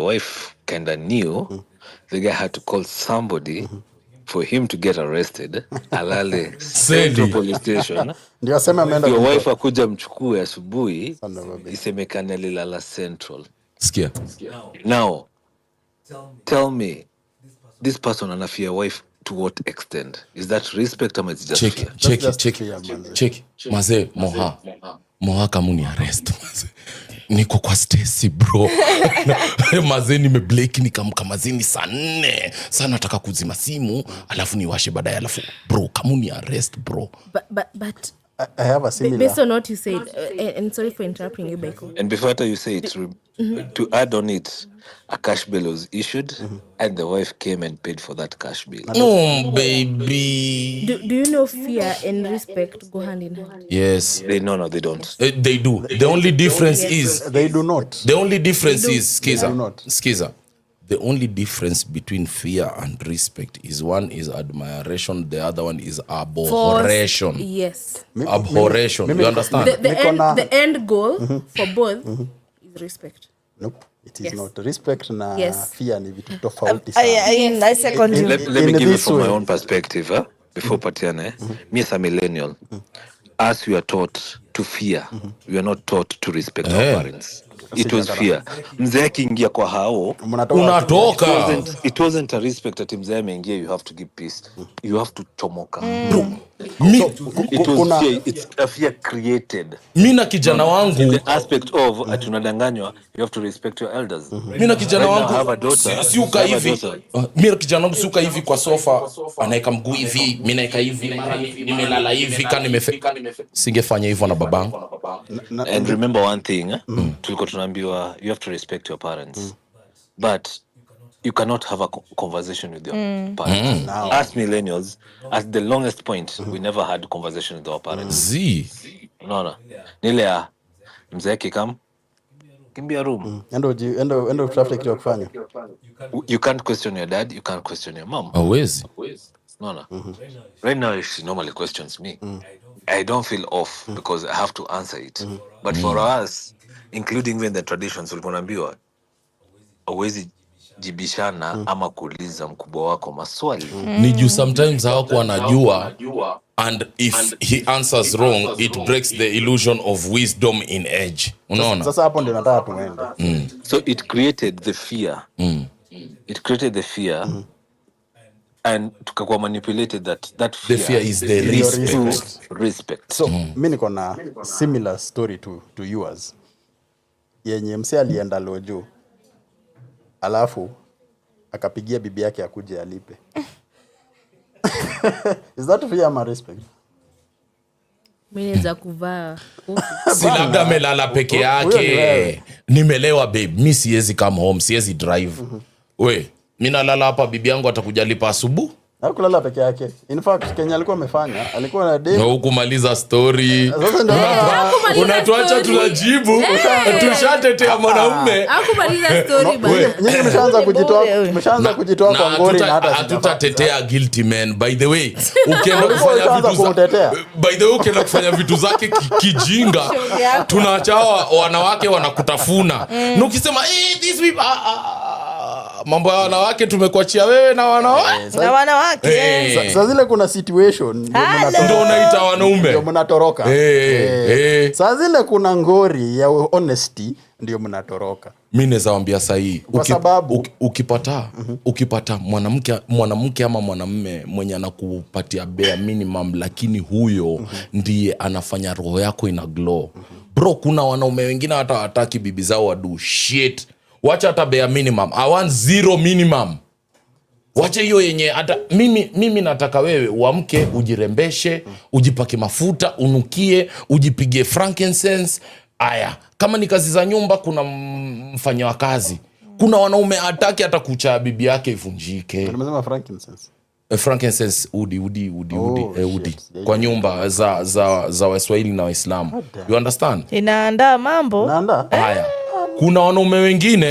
wife kinda knew, the guy had to call somebody for him to get arrested. Alale Central Police Station. Ndio asema ameenda your wife akuja mchukue asubuhi, Son of a bitch. isemekane alilala Central. Sikia. Now, tell me, this person anafia wife to what extent? Is that respect or it's just fear? Check. Maze, Moha kamuni arrest, maze. Niko kwa Stacy, bro. Maze nimeblake nikamka mazini saa 4. Sana nataka kuzima simu, alafu niwashe baadaye, alafu bro, kamuni arrest, bro. But I have a similar. Based on what you said, and sorry for interrupting you, Baiko. And before you say it, to add on it, a cash bill was issued, and the wife came and paid for that cash bill. No, baby. Do you know fear and respect go hand in hand? Yes. No, they don't. They do. The only difference is... They do not. The only difference is... Skiza. The only difference between fear and respect is one is admiration, the other one is abhorration. Yes. Abhorration. You understand? The end goal for both is respect. Nope. It is not. Respect na fear ni vitu tofauti sana. I second you. Let me give you from my own perspective, before Patiane. Me as a millennial, as we are taught to fear, we are not taught to respect our parents. It was fear. Mzee akiingia kwa hao unatoka. It wasn't a respect that mzee ameingia, you have to give peace. You have to chomoka. It was fear. It's a fear created. Mina kijana wangu the aspect of atunadanganywa, you have to respect your elders. Mina kijana wangu have a daughter. Siuka hivi. Mina kijana wangu siuka hivi kwa sofa, anaeka mguu hivi, mimi naeka hivi, nimelala hivi kama singefanya hivyo na babangu. And remember one thing, tulikuwa tunaambiwa you have to respect your parents. But you cannot have a conversation with your parents. As millennials, at the longest point, we never had conversation with our parents. No. Nile mzee kikam kimbia room. Endo traffic kitu kufanya. You can't question your dad, you can't question your mom. Always. No. Right now, if she normally questions me, I don't feel off because I have to answer it. But for us, including even the traditions, ulipoambiwa hauwezi jibishana ama kuuliza mkubwa wako maswali. Ni juu sometimes hawako anajua, and if he answers wrong, it breaks the illusion of wisdom in age. Unaona? Sasa hapo ndio nataka tuende. So it created the fear. It created the fear. And tukakuwa manipulated that fear. The fear is the respect. So, mimi niko na similar story to yours. Yenye msee alienda Lojo. Alafu akapigia bibi yake akuje alipe. Is that fear or respect? Mimi za kuvaa. Si labda melala peke yake. Nimelewa babe, mimi siwezi come home, siwezi drive. We, mimi nalala hapa, bibi yangu atakuja lipa asubuhi. Hakulala peke yake. In fact, Kenya alikuwa amefanya, alikuwa na date. Na hukumaliza story. Unatuacha tunajibu. Tushatetea mwanaume. Hakumaliza story bana. Nyinyi mshaanza kujitoa kwa ngori na hata hatutatetea guilty man. By the way, ukienda kufanya vitu zake kijinga, tunaacha wanawake wanakutafuna. Na ukisema these people mambo ya wanawake tumekuachia wewe na wanawake. Sasa zile kuna situation ndio unaita wanaume. Ndio mnatoroka. Sasa zile kuna ngori ya honesty ndio mnatoroka. Mimi naweza waambia sahihi, ukipata mwanamke ama mwanamume mwenye anakupatia bare minimum, lakini huyo ndiye anafanya roho yako ina glow. Bro, kuna wanaume wengine hata hataki bibi zao wadu shit. Wacha hata bare minimum. I want zero minimum. Wacha hiyo yenye hata mimi nataka wewe uamke, ujirembeshe, ujipake mafuta, unukie, ujipige frankincense. Aya, kama ni kazi za nyumba, kuna mfanya wa kazi. Kuna wanaume hataki hata kucha bibi yake ivunjike. Nimesema frankincense. Frankincense udi. Kwa nyumba za Waswahili na Waislamu. You understand? Inaandaa mambo. Haya. Kuna wanaume wengine